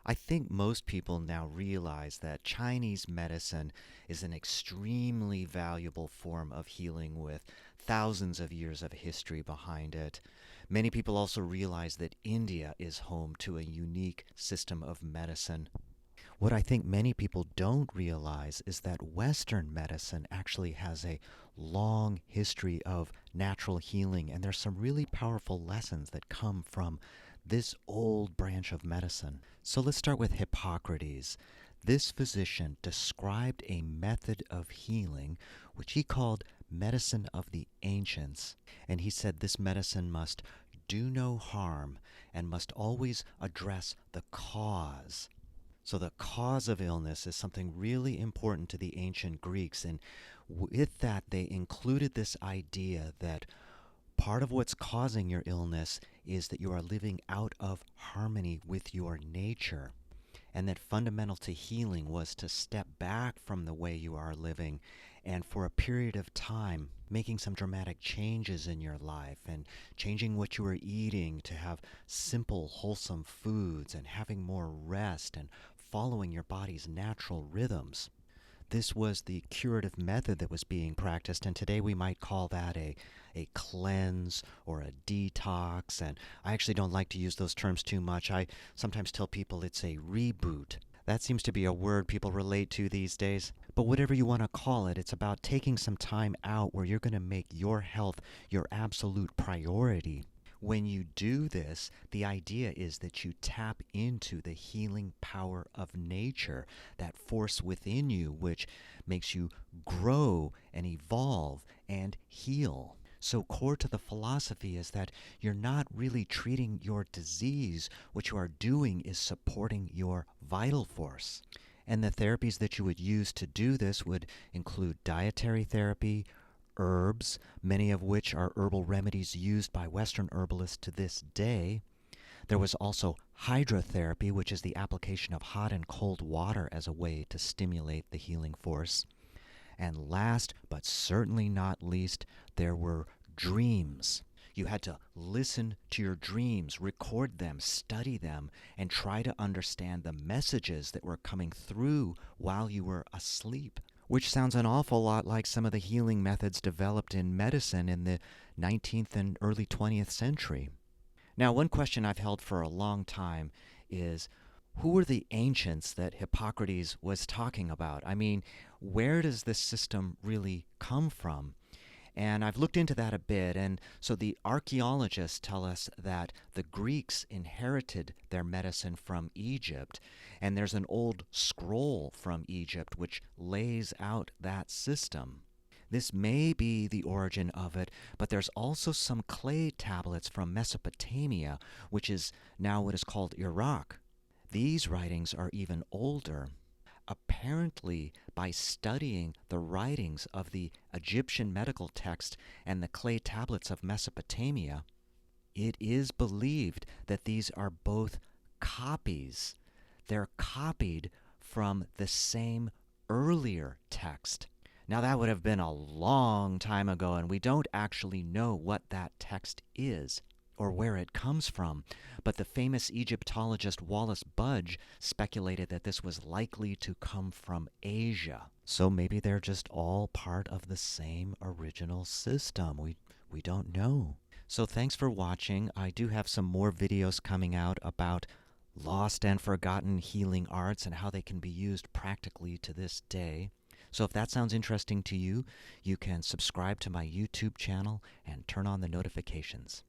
I think most people now realize that Chinese medicine is an extremely valuable form of healing with thousands of years of history behind it. Many people also realize that India is home to a unique system of medicine. What I think many people don't realize is that Western medicine actually has a long history of natural healing, and there's some really powerful lessons that come from this old branch of medicine. So let's start with Hippocrates. This physician described a method of healing which he called medicine of the ancients, and he said this medicine must do no harm and must always address the cause. So, the cause of illness is something really important to the ancient Greeks. And with that, they included this idea that part of what's causing your illness is that you are living out of harmony with your nature. And that fundamental to healing was to step back from the way you are living and for a period of time making some dramatic changes in your life and changing what you are eating to have simple, wholesome foods and having more rest and following your body's natural rhythms. This was the curative method that was being practiced, and today we might call that a cleanse or a detox. And I actually don't like to use those terms too much. I sometimes tell people it's a reboot. That seems to be a word people relate to these days. But whatever you want to call it, it's about taking some time out where you're going to make your health your absolute priority. When you do this, the idea is that you tap into the healing power of nature, that force within you which makes you grow and evolve and heal. So, core to the philosophy is that you're not really treating your disease. What you are doing is supporting your vital force. And the therapies that you would use to do this would include dietary therapy, herbs, many of which are herbal remedies used by Western herbalists to this day. There was also hydrotherapy, which is the application of hot and cold water as a way to stimulate the healing force. And last, but certainly not least, there were dreams. You had to listen to your dreams, record them, study them, and try to understand the messages that were coming through while you were asleep. Which sounds an awful lot like some of the healing methods developed in medicine in the 19th and early 20th century. Now, one question I've held for a long time is, who were the ancients that Hippocrates was talking about? I mean, where does this system really come from? And I've looked into that a bit, and so the archaeologists tell us that the Greeks inherited their medicine from Egypt, and there's an old scroll from Egypt which lays out that system. This may be the origin of it, but there's also some clay tablets from Mesopotamia, which is now what is called Iraq. These writings are even older. Apparently, by studying the writings of the Egyptian medical text and the clay tablets of Mesopotamia, it is believed that these are both copies. They're copied from the same earlier text. Now, that would have been a long time ago, and we don't actually know what that text is or where it comes from, but the famous Egyptologist Wallace Budge speculated that this was likely to come from Asia. So maybe they're just all part of the same original system. We don't know. So thanks for watching. I do have some more videos coming out about lost and forgotten healing arts and how they can be used practically to this day. So if that sounds interesting to you, you can subscribe to my YouTube channel and turn on the notifications.